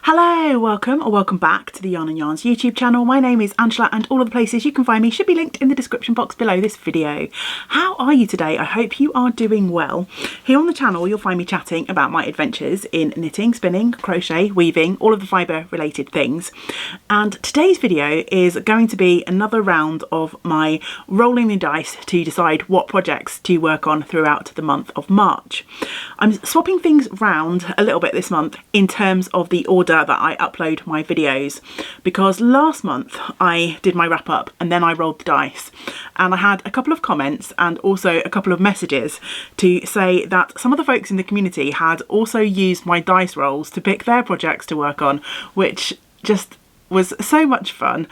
Hello, welcome or welcome back to the Yarn and Yarns YouTube channel. My name is Angela and all of the places you can find me should be linked in the description box below this video. How are you today? I hope you are doing well. Here on the channel you'll find me chatting about my adventures in knitting, spinning, crochet, weaving, all of the fibre related things. And today's video is going to be another round of my rolling the dice to decide what projects to work on throughout the month of March. I'm swapping things round a little bit this month in terms of the order that I upload my videos, because last month I did my wrap up and then I rolled the dice, and I had a couple of comments and also a couple of messages to say that some of the folks in the community had also used my dice rolls to pick their projects to work on, which just was so much fun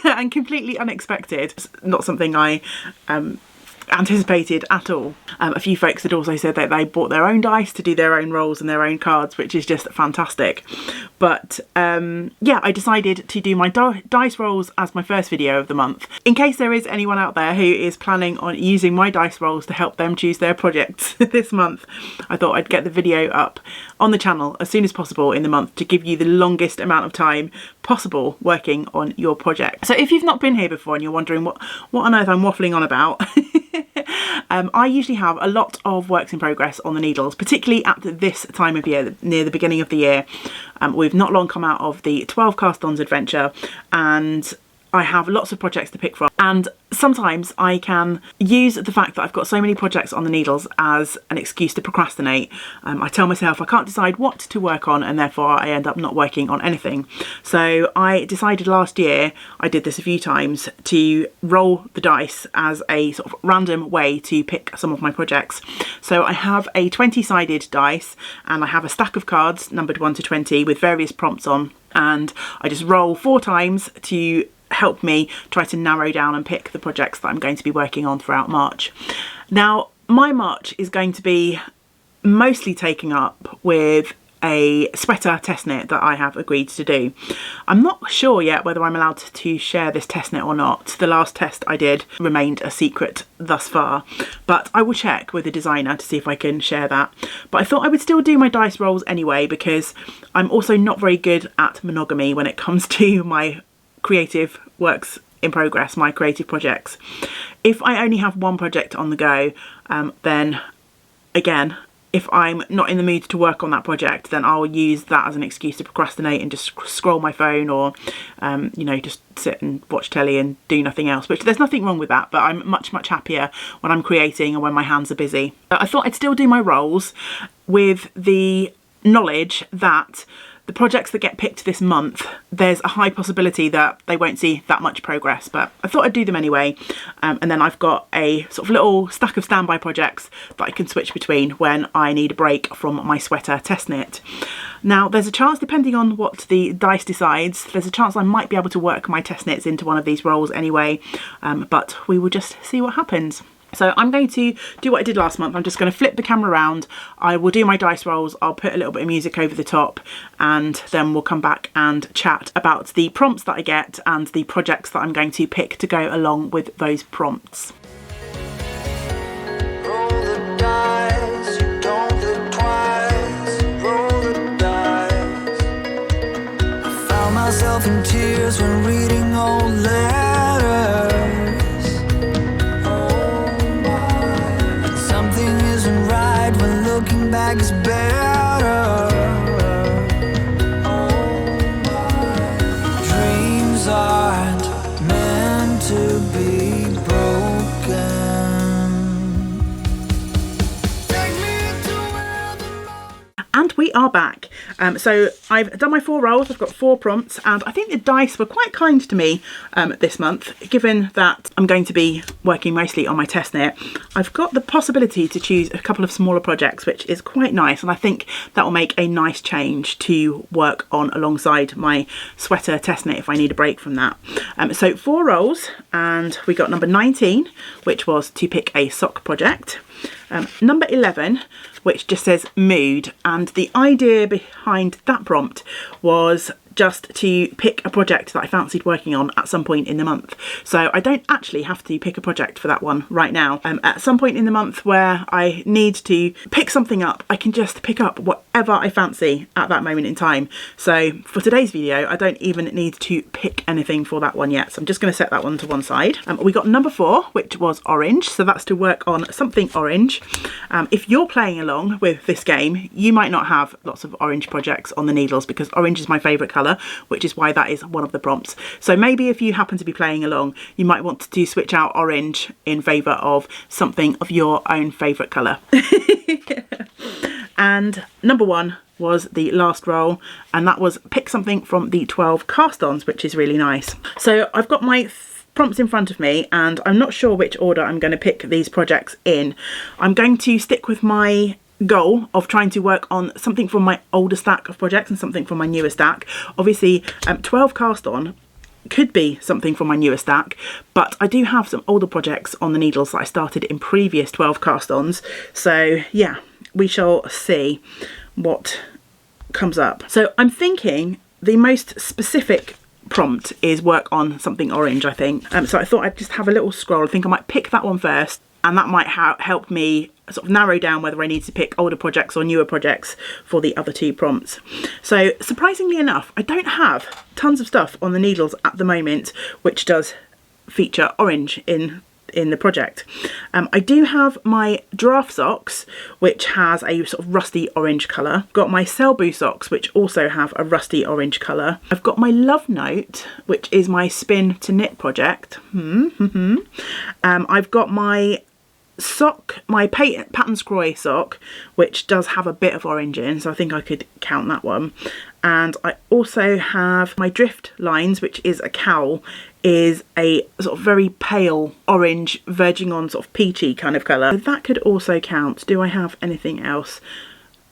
and completely unexpected. It's not something I anticipated at all. A few folks had also said that they bought their own dice to do their own rolls and their own cards, which is just fantastic. But yeah, I decided to do my dice rolls as my first video of the month. In case there is anyone out there who is planning on using my dice rolls to help them choose their projects this month, I thought I'd get the video up on the channel as soon as possible in the month to give you the longest amount of time possible working on your project. So if you've not been here before and you're wondering what on earth I'm waffling on about, I usually have a lot of works in progress on the needles, particularly at this time of year, near the beginning of the year. We've not long come out of the 12 cast-ons adventure and I have lots of projects to pick from, and sometimes I can use the fact that I've got so many projects on the needles as an excuse to procrastinate. I tell myself I can't decide what to work on and therefore I end up not working on anything. So I decided last year, I did this a few times, to roll the dice as a sort of random way to pick some of my projects. So I have a 20-sided dice and I have a stack of cards numbered 1 to 20 with various prompts on, and I just roll 4 times to help me try to narrow down and pick the projects that I'm going to be working on throughout March. Now, my March is going to be mostly taken up with a sweater test knit that I have agreed to do. I'm not sure yet whether I'm allowed to share this test knit or not. The last test I did remained a secret thus far, but I will check with the designer to see if I can share that. But I thought I would still do my dice rolls anyway, because I'm also not very good at monogamy when it comes to my creative works in progress, my creative projects. If I only have one project on the go, then again, if I'm not in the mood to work on that project, then I'll use that as an excuse to procrastinate and just scroll my phone or you know, just sit and watch telly and do nothing else, which there's nothing wrong with that, but I'm much happier when I'm creating and when my hands are busy. I thought I'd still do my rolls with the knowledge that the projects that get picked this month, there's a high possibility that they won't see that much progress, but I thought I'd do them anyway. And then I've got a sort of little stack of standby projects that I can switch between when I need a break from my sweater test knit. Now, there's a chance, depending on what the dice decides, there's a chance I might be able to work my test knits into one of these rolls anyway, but we will just see what happens. So I'm going to do what I did last month. I'm just going to flip the camera around. I will do my dice rolls. I'll put a little bit of music over the top, and then we'll come back and chat about the prompts that I get and the projects that I'm going to pick to go along with those prompts. Roll the dice, you don't think twice. Roll the dice. I found myself in tears when reading old letters. Looking back is better. Dreams aren't meant to be broken. Take me to where the... And we are back. So I've done my 4 rolls, I've got 4 prompts, and I think the dice were quite kind to me this month, given that I'm going to be working mostly on my test knit. I've got the possibility to choose a couple of smaller projects, which is quite nice, and I think that will make a nice change to work on alongside my sweater test knit if I need a break from that. So 4 rolls, and we got number 19, which was to pick a sock project. Number 11, which just says mood, and the idea behind that prompt was just to pick a project that I fancied working on at some point in the month. So I don't actually have to pick a project for that one right now. At some point in the month where I need to pick something up, I can just pick up whatever I fancy at that moment in time. So for today's video, I don't even need to pick anything for that one yet. So I'm just going to set that one to one side. We got number 4, which was orange. So that's to work on something orange. If you're playing along with this game, you might not have lots of orange projects on the needles because orange is my favourite colour, which is why that is one of the prompts. So maybe if you happen to be playing along, you might want to switch out orange in favour of something of your own favourite colour. And number 1 was the last roll, and that was pick something from the 12 cast-ons, which is really nice. So I've got my prompts in front of me and I'm not sure which order I'm going to pick these projects in. I'm going to stick with my goal of trying to work on something from my older stack of projects and something from my newer stack. Obviously 12 cast on could be something from my newer stack, but I do have some older projects on the needles that I started in previous 12 cast ons. So yeah, we shall see what comes up. So I'm thinking the most specific prompt is work on something orange, I think. So I thought I'd just have a little scroll. I think I might pick that one first, and that might help me sort of narrow down whether I need to pick older projects or newer projects for the other 2 prompts. So surprisingly enough, I don't have tons of stuff on the needles at the moment which does feature orange in the project. I do have my giraffe socks, which has a sort of rusty orange colour. Got my Selbu socks, which also have a rusty orange colour. I've got my Love Note, which is my spin to knit project. I've got my sock, my pattern scroy sock, which does have a bit of orange in, so I think I could count that one. And I also have my drift lines, which is a cowl, is a sort of very pale orange verging on sort of peachy kind of colour. So that could also count. Do I have anything else?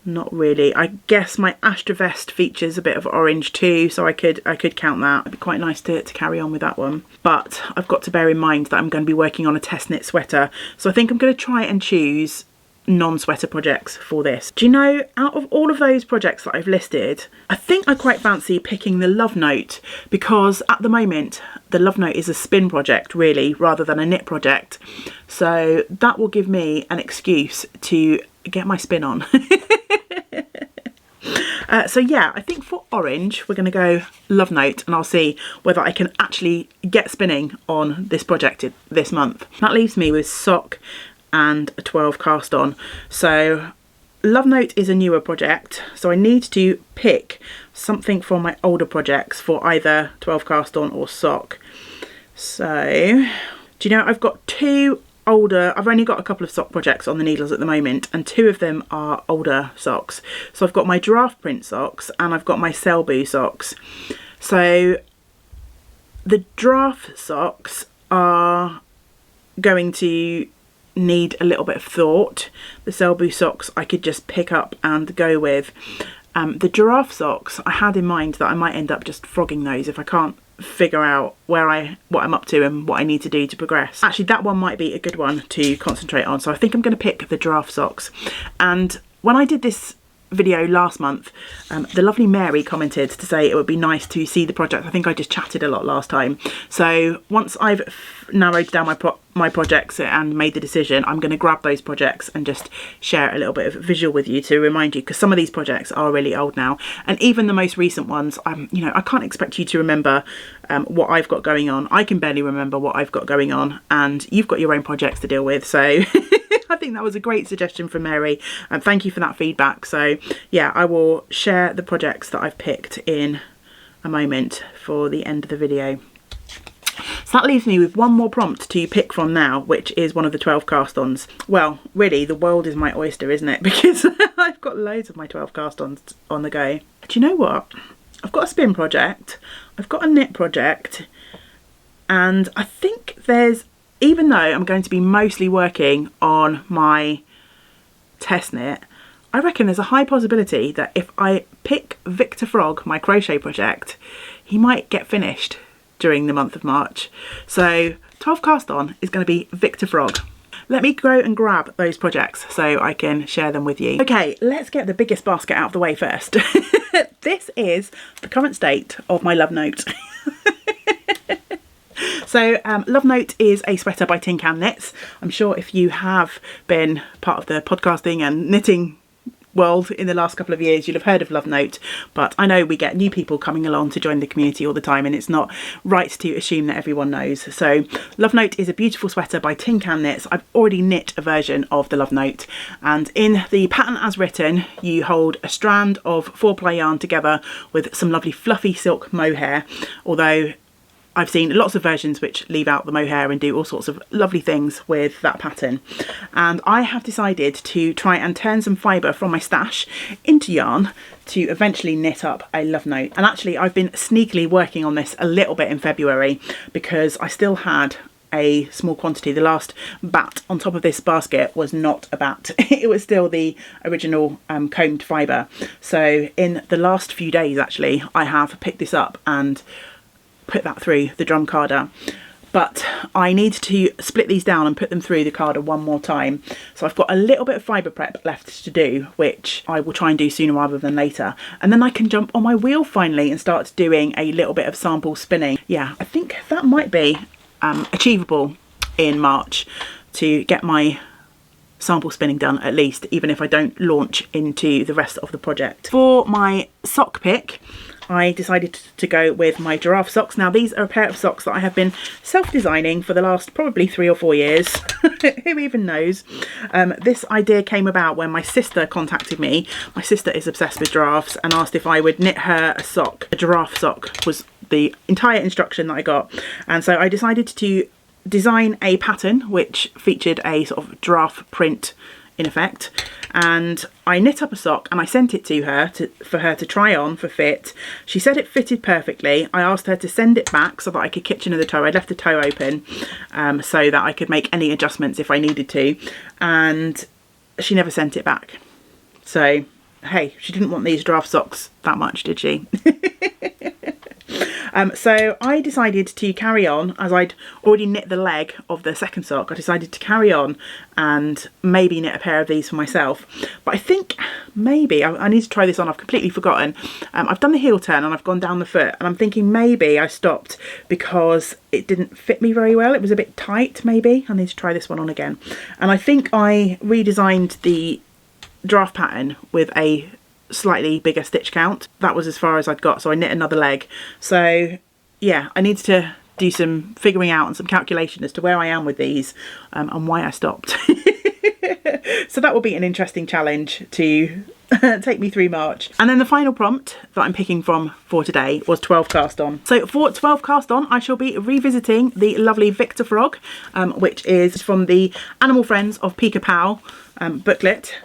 Not really. I guess my Astra vest features a bit of orange too, so I could count that. It'd be quite nice to carry on with that one. But I've got to bear in mind that I'm going to be working on a test knit sweater, so I think I'm going to try and choose non-sweater projects for this. Do you know, out of all of those projects that I've listed, I think I quite fancy picking the Love Note, because at the moment the Love Note is a spin project really rather than a knit project, so that will give me an excuse to get my spin on. So yeah, I think for orange we're going to go Love Note, and I'll see whether I can actually get spinning on this project this month. That leaves me with sock and a 12 cast on. So Love Note is a newer project, so I need to pick something from my older projects for either 12 cast on or sock. So do you know, I've got 2 older, I've only got a couple of sock projects on the needles at the moment, and 2 of them are older socks. So I've got my giraffe print socks and I've got my Selbu socks. So the giraffe socks are going to need a little bit of thought. The Selbu socks I could just pick up and go with. The giraffe socks, I had in mind that I might end up just frogging those if I can't figure out what I'm up to and what I need to do to progress. Actually, that one might be a good one to concentrate on, so I think I'm going to pick the giraffe socks. And when I did this video last month, the lovely Mary commented to say it would be nice to see the project. I think I just chatted a lot last time, so once I've narrowed down my projects and made the decision, I'm going to grab those projects and just share a little bit of visual with you to remind you, because some of these projects are really old now, and even the most recent ones, you know, I can't expect you to remember what I've got going on. I can barely remember what I've got going on, and you've got your own projects to deal with, so I think that was a great suggestion from Mary, and thank you for that feedback. So yeah, I will share the projects that I've picked in a moment for the end of the video. So that leaves me with one more prompt to pick from now, which is one of the 12 cast-ons. Well, really, the world is my oyster, isn't it? Because I've got loads of my 12 cast-ons on the go. Do you know what? I've got a spin project, I've got a knit project, and I think there's, even though I'm going to be mostly working on my test knit, I reckon there's a high possibility that if I pick Victor Frog, my crochet project, he might get finished during the month of March. So 12 cast on is going to be Victor Frog. let me go and grab those projects so I can share them with you. Okay, let's get the biggest basket out of the way first. This is the current state of my love note. So Love Note is a sweater by Tin Can Knits. I'm sure if you have been part of the podcasting and knitting world in the last couple of years, you'll have heard of Love Note, but I know we get new people coming along to join the community all the time, and it's not right to assume that everyone knows. So Love Note is a beautiful sweater by Tin Can Knits. I've already knit a version of the Love Note, and in the pattern as written, you hold a strand of 4-ply yarn together with some lovely fluffy silk mohair, although I've seen lots of versions which leave out the mohair and do all sorts of lovely things with that pattern. And I have decided to try and turn some fibre from my stash into yarn to eventually knit up a Love Note. And actually I've been sneakily working on this a little bit in February because I still had a small quantity. The last bat on top of this basket was not a bat. It was still the original combed fibre. So in the last few days actually I have picked this up and put that through the drum carder, but I need to split these down and put them through the carder one more time. So I've got a little bit of fibre prep left to do, which I will try and do sooner rather than later, and then I can jump on my wheel finally and start doing a little bit of sample spinning. Yeah, I think that might be achievable in March to get my sample spinning done, at least, even if I don't launch into the rest of the project. For my sock pick, I decided to go with my giraffe socks. Now these are a pair of socks that I have been self-designing for the last probably 3 or 4 years. Who even knows? This idea came about when my sister contacted me. My sister is obsessed with giraffes and asked if I would knit her a sock. A giraffe sock was the entire instruction that I got. And so I decided to design a pattern which featured a sort of giraffe print in effect, and I knit up a sock and I sent it to her for her to try on for fit. She said it fitted perfectly. I asked her to send it back so that I could kitchen the toe. I'd left the toe open so that I could make any adjustments if I needed to, and she never sent it back. So hey, she didn't want these giraffe socks that much, did she? So I decided to carry on, as I'd already knit the leg of the second sock. I decided to carry on and maybe knit a pair of these for myself. But I think maybe I need to try this on. I've completely forgotten. I've done the heel turn and I've gone down the foot, and I'm thinking maybe I stopped because it didn't fit me very well. It was a bit tight, maybe. I need to try this one on again. And I think I redesigned the draft pattern with a slightly bigger stitch count. That was as far as I'd got, so I knit another leg. So yeah, I need to do some figuring out and some calculation as to where I am with these and why I stopped. So that will be an interesting challenge to take me through March. And then the final prompt that I'm picking from for today was 12 cast on. So for 12 cast on, I shall be revisiting the lovely Victor frog, which is from the Animal Friends of Pika Pow booklet.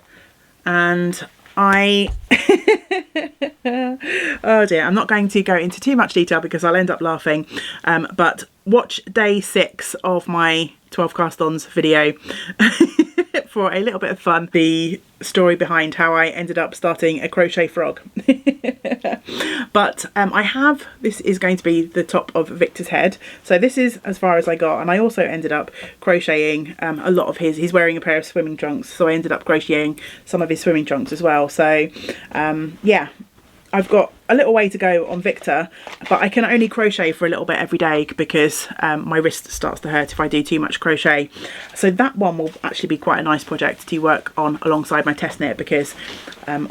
And oh dear, I'm not going to go into too much detail because I'll end up laughing, but watch day 6 of my 12 cast-ons video for a little bit of fun, the story behind how I ended up starting a crochet frog. But this is going to be the top of Victor's head, so this is as far as I got, and I also ended up crocheting a lot of he's wearing a pair of swimming trunks, so I ended up crocheting some of his swimming trunks as well. So yeah, I've got a little way to go on Victor, but I can only crochet for a little bit every day because my wrist starts to hurt if I do too much crochet. So that one will actually be quite a nice project to work on alongside my test knit, because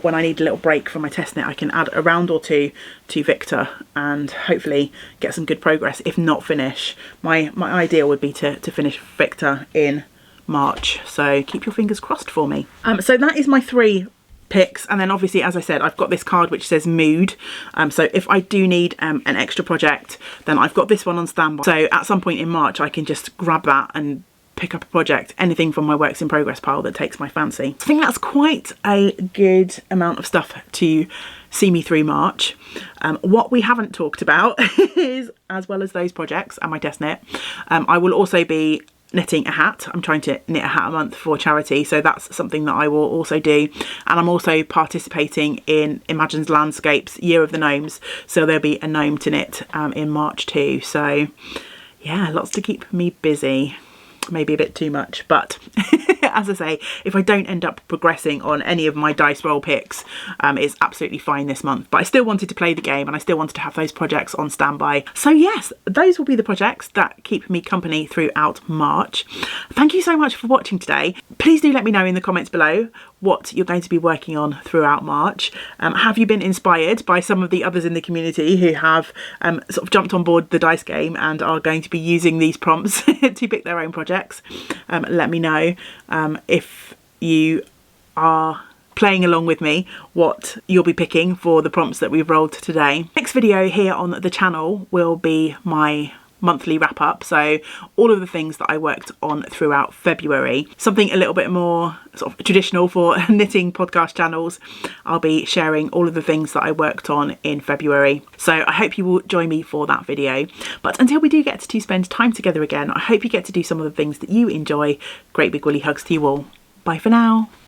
when I need a little break from my test knit, I can add a round or two to Victor and hopefully get some good progress, if not finish. My ideal would be to finish Victor in March, so keep your fingers crossed for me. So that is my 3 picks, and then obviously, as I said, I've got this card which says mood, so if I do need an extra project, then I've got this one on standby, so at some point in March I can just grab that and pick up a project, anything from my works in progress pile that takes my fancy. I think that's quite a good amount of stuff to see me through March. What we haven't talked about is, as well as those projects and my test knit, I will also be knitting a hat. I'm trying to knit a hat a month for charity, so that's something that I will also do. And I'm also participating in Imagine's Landscapes Year of the Gnomes, so there'll be a gnome to knit in March too. So yeah, lots to keep me busy. maybe a bit too much, but as I say, if I don't end up progressing on any of my dice roll picks, it's absolutely fine this month. But I still wanted to play the game, and I still wanted to have those projects on standby. So yes, those will be the projects that keep me company throughout March. Thank you so much for watching today. Please do let me know in the comments below what you're going to be working on throughout March. Have you been inspired by some of the others in the community who have sort of jumped on board the dice game and are going to be using these prompts to pick their own projects? Let me know if you are playing along with me what you'll be picking for the prompts that we've rolled today. Next video here on the channel will be my monthly wrap up, so all of the things that I worked on throughout February. Something a little bit more sort of traditional for knitting podcast channels. I'll be sharing all of the things that I worked on in February, so I hope you will join me for that video. But until we do get to spend time together again, I hope you get to do some of the things that you enjoy. Great big woolly hugs to you all. Bye for now.